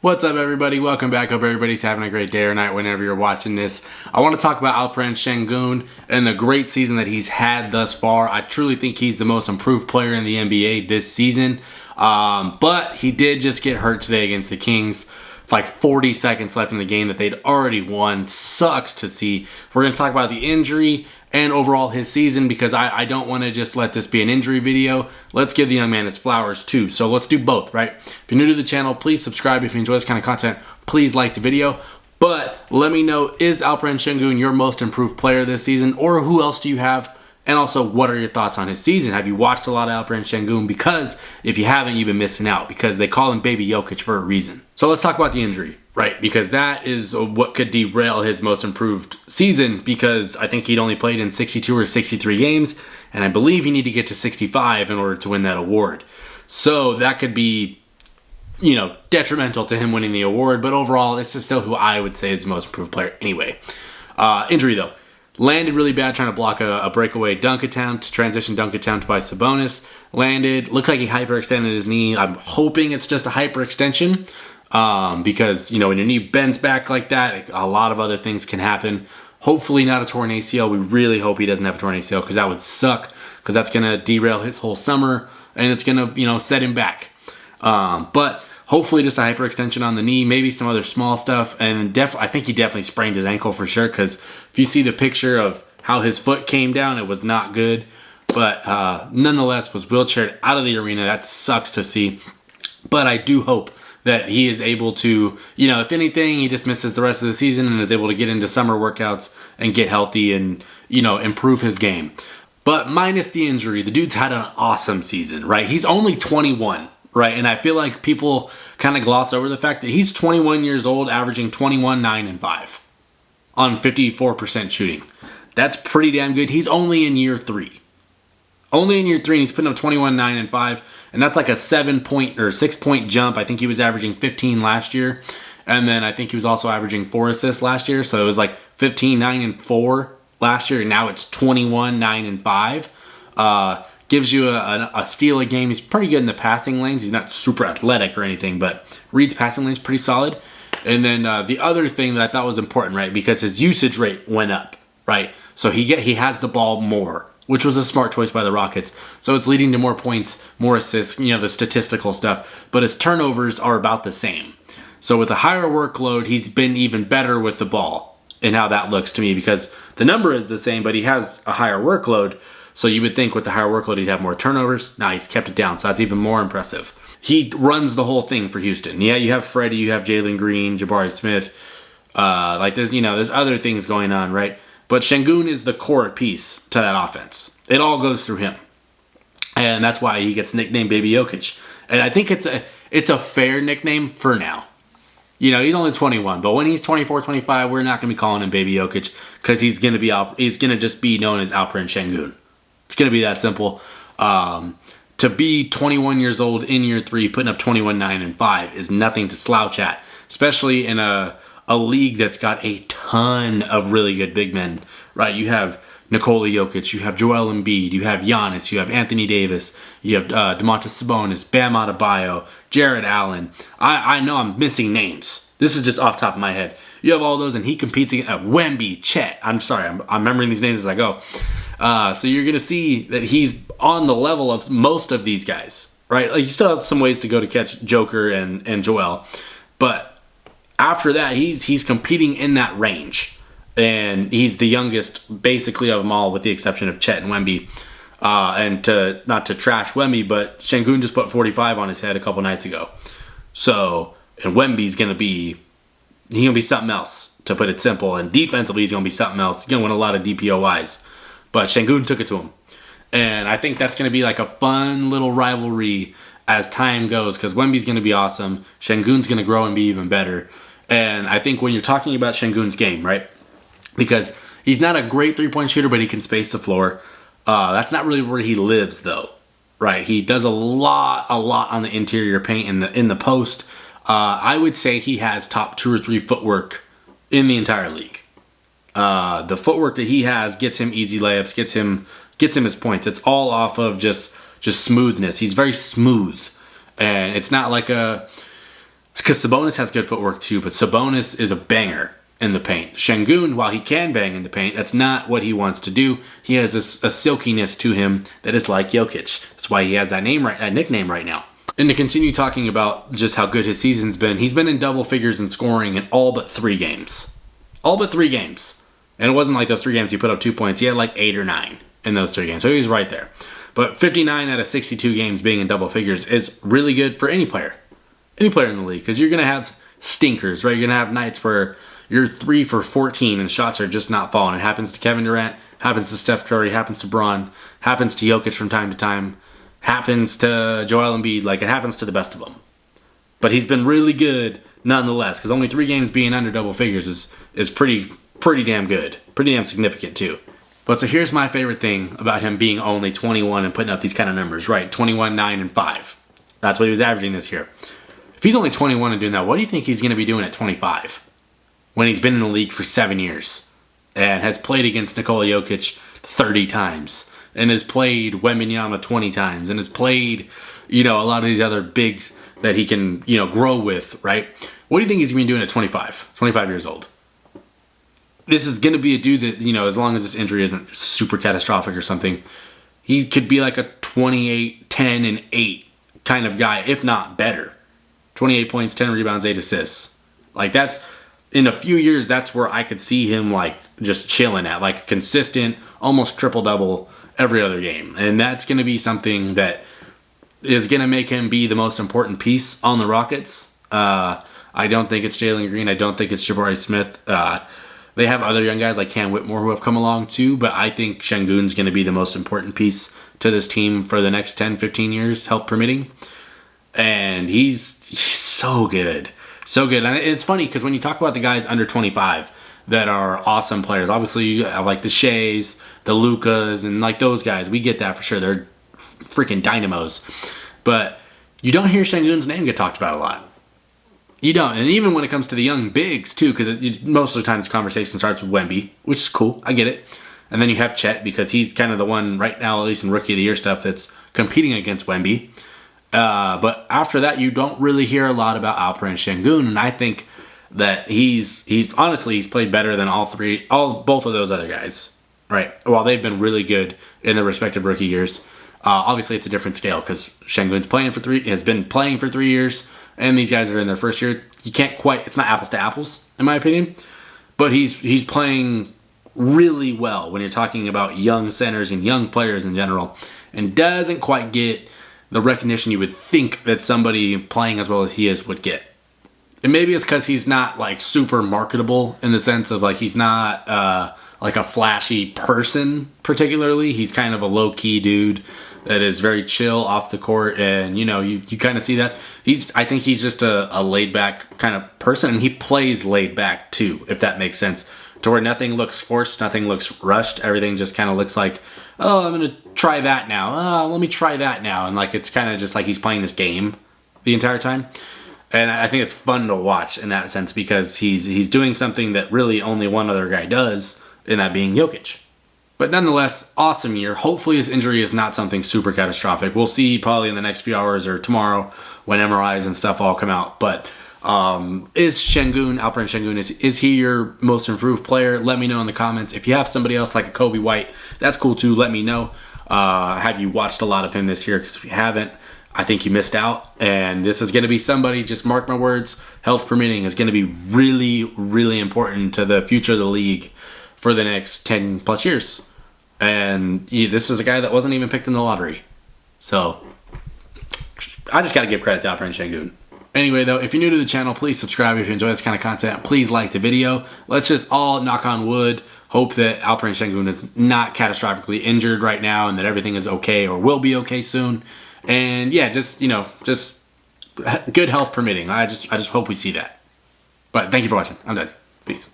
What's up, everybody? Welcome back. Hope everybody's having a great day or night whenever you're watching this. I want to talk about Alperen Sengun and the great season that he's had thus far. I truly think he's the most improved player in the NBA this season. But he did just get hurt today against the Kings. Like 40 seconds left in the game that they'd already won. Sucks to see. We're going to talk about the injury and overall his season because I don't want to just let this be an injury video. Let's give the young man his flowers too. So let's do both, right? If you're new to the channel, please subscribe. If you enjoy this kind of content, please like the video. But let me know, is Alperen Sengun your most improved player this season? Or who else do you have? And also, what are your thoughts on his season? Have you watched a lot of Alperen Sengun? Because if you haven't, you've been missing out because they call him Baby Jokic for a reason. So let's talk about the injury, right? Because that is what could derail his most improved season because I think he'd only played in 62 or 63 games, and I believe you need to get to 65 in order to win that award. So that could be, detrimental to him winning the award, but overall, this is still who I would say is the most improved player anyway. Injury, though. Landed really bad trying to block a breakaway dunk attempt, transition dunk attempt by Sabonis. Landed, looked like he hyperextended his knee. I'm hoping it's just a hyperextension because, when your knee bends back like that, a lot of other things can happen. Hopefully not a torn ACL. We really hope he doesn't have a torn ACL because that would suck because that's going to derail his whole summer and it's going to, set him back. But hopefully just a hyperextension on the knee, maybe some other small stuff. And I think he definitely sprained his ankle for sure because if you see the picture of how his foot came down, it was not good. But nonetheless, was wheelchaired out of the arena. That sucks to see. But I do hope that he is able to, if anything, he just misses the rest of the season and is able to get into summer workouts and get healthy and, improve his game. But minus the injury, the dude's had an awesome season, right? He's only 21. Right, and I feel like people kind of gloss over the fact that he's 21 years old, averaging 21, 9, and 5 on 54% shooting. That's pretty damn good. He's only in year 3. Only in year 3, and he's putting up 21, 9, and 5, and that's like a 7-point or 6-point jump. I think he was averaging 15 last year, and then I think he was also averaging 4 assists last year, so it was like 15, 9, and 4 last year, and now it's 21, 9, and 5. Gives you a steal a game. He's pretty good in the passing lanes. He's not super athletic or anything, but reads passing lanes pretty solid. And then the other thing that I thought was important, right, because his usage rate went up, right? So he has the ball more, which was a smart choice by the Rockets. So it's leading to more points, more assists, the statistical stuff. But his turnovers are about the same. So with a higher workload, he's been even better with the ball and how that looks to me because the number is the same, but he has a higher workload. So you would think with the higher workload, he'd have more turnovers. Nah, he's kept it down, so that's even more impressive. He runs the whole thing for Houston. Yeah, you have Freddie, you have Jalen Green, Jabari Smith. There's other things going on, right? But Sengun is the core piece to that offense. It all goes through him. And that's why he gets nicknamed Baby Jokic. And I think it's a fair nickname for now. He's only 21, but when he's 24, 25, we're not going to be calling him Baby Jokic because he's going to just be known as Alperen Sengun. It's going to be that simple. To be 21 years old in year 3, putting up 21, 9, and 5 is nothing to slouch at, especially in a league that's got a ton of really good big men, right? You have Nikola Jokic, you have Joel Embiid, you have Giannis, you have Anthony Davis, you have Domantas Sabonis, Bam Adebayo, Jared Allen. I know I'm missing names. This is just off the top of my head. You have all those, and he competes against Wemby, Chet. I'm sorry, I'm remembering these names as I go. So you're going to see that he's on the level of most of these guys, right? Like, he still has some ways to go to catch Joker and Joel. But after that, he's competing in that range. And he's the youngest, basically, of them all, with the exception of Chet and Wemby. And not to trash Wemby, but Sengun just put 45 on his head a couple nights ago. So, and Wemby's going to be something else, to put it simple. And defensively, he's going to be something else. He's going to win a lot of DPOYs. But Sengun took it to him. And I think that's going to be like a fun little rivalry as time goes because Wemby's going to be awesome. Sengun's going to grow and be even better. And I think when you're talking about Sengun's game, right, because he's not a great three-point shooter, but he can space the floor. That's not really where he lives, though, right? He does a lot on the interior paint in the post. I would say he has top 2 or 3 footwork in the entire league. The footwork that he has gets him easy layups, gets him his points. It's all off of just smoothness. He's very smooth, and it's not like a Because Sabonis has good footwork too, but Sabonis is a banger in the paint. Sengun, while he can bang in the paint, that's not what he wants to do. He has a silkiness to him that is like Jokic. That's why he has that nickname right now. And to continue talking about just how good his season's been, he's been in double figures in scoring in all but 3 games. All but 3 games. And it wasn't like those 3 games he put up 2 points. He had like 8 or 9 in those 3 games. So he was right there. But 59 out of 62 games being in double figures is really good for any player. Any player in the league. Because you're going to have stinkers, right? You're going to have nights where you're 3 for 14 and shots are just not falling. It happens to Kevin Durant, happens to Steph Curry, happens to Bron, happens to Jokic from time to time, happens to Joel Embiid. Like, it happens to the best of them. But he's been really good nonetheless, because only 3 games being under double figures is pretty damn good. Pretty damn significant too. But so here's my favorite thing about him being only 21 and putting up these kind of numbers, right? 21, 9, and 5. That's what he was averaging this year. If he's only 21 and doing that, what do you think he's going to be doing at 25? When he's been in the league for 7 years and has played against Nikola Jokic 30 times and has played Wembanyama 20 times and has played, a lot of these other bigs that he can, grow with, right? What do you think he's going to be doing at 25 years old? This is going to be a dude that, as long as this injury isn't super catastrophic or something, he could be like a 28, 10, and 8 kind of guy, if not better. 28 points, 10 rebounds, 8 assists. Like, that's... In a few years, that's where I could see him, like, just chilling at, like, a consistent, almost triple-double every other game. And that's going to be something that is going to make him be the most important piece on the Rockets. I don't think it's Jalen Green. I don't think it's Jabari Smith. They have other young guys like Cam Whitmore who have come along too, but I think Sengun's going to be the most important piece to this team for the next 10, 15 years, health permitting. And he's so good. So good. And it's funny because when you talk about the guys under 25 that are awesome players, obviously you have like the Shays, the Lukas, and like those guys. We get that for sure. They're freaking dynamos. But you don't hear Sengun's name get talked about a lot. You don't. And even when it comes to the young bigs too, because most of the time this conversation starts with Wemby, which is cool. I get it. And then you have Chet because he's kind of the one right now, at least in Rookie of the Year stuff, that's competing against Wemby. But after that, you don't really hear a lot about Alperen Sengun, and I think that he's honestly played better than both of those other guys, right? While they've been really good in their respective rookie years, obviously it's a different scale because Sengun's has been playing for 3 years, and these guys are in their first year. It's not apples to apples in my opinion, but he's playing really well when you're talking about young centers and young players in general, and doesn't quite get the recognition you would think that somebody playing as well as he is would get. And maybe it's because he's not like super marketable in the sense of like he's not like a flashy person particularly. He's kind of a low-key dude that is very chill off the court, and you kind of see that. I think he's just a laid-back kind of person, and he plays laid-back too, if that makes sense. To where nothing looks forced, nothing looks rushed. Everything just kind of looks like, oh, I'm going to try that now. Oh, let me try that now. And like it's kind of just like he's playing this game the entire time. And I think it's fun to watch in that sense because he's doing something that really only one other guy does, and that being Jokic. But nonetheless, awesome year. Hopefully his injury is not something super catastrophic. We'll see probably in the next few hours or tomorrow when MRIs and stuff all come out. But is Alperen Sengun, is he your most improved player? Let me know in the comments. If you have somebody else like a Kobe White, that's cool too. Let me know. Have you watched a lot of him this year? Because if you haven't, I think you missed out. And this is going to be somebody, just mark my words, health permitting, is going to be really, really important to the future of the league for the next 10 plus years. And this is a guy that wasn't even picked in the lottery. So I just got to give credit to Alperen Sengun. Anyway, though, if you're new to the channel, please subscribe if you enjoy this kind of content. Please like the video. Let's just all knock on wood, hope that Alperen Sengun is not catastrophically injured right now and that everything is okay or will be okay soon. And yeah, just good health permitting. I just hope we see that. But thank you for watching. I'm done. Peace.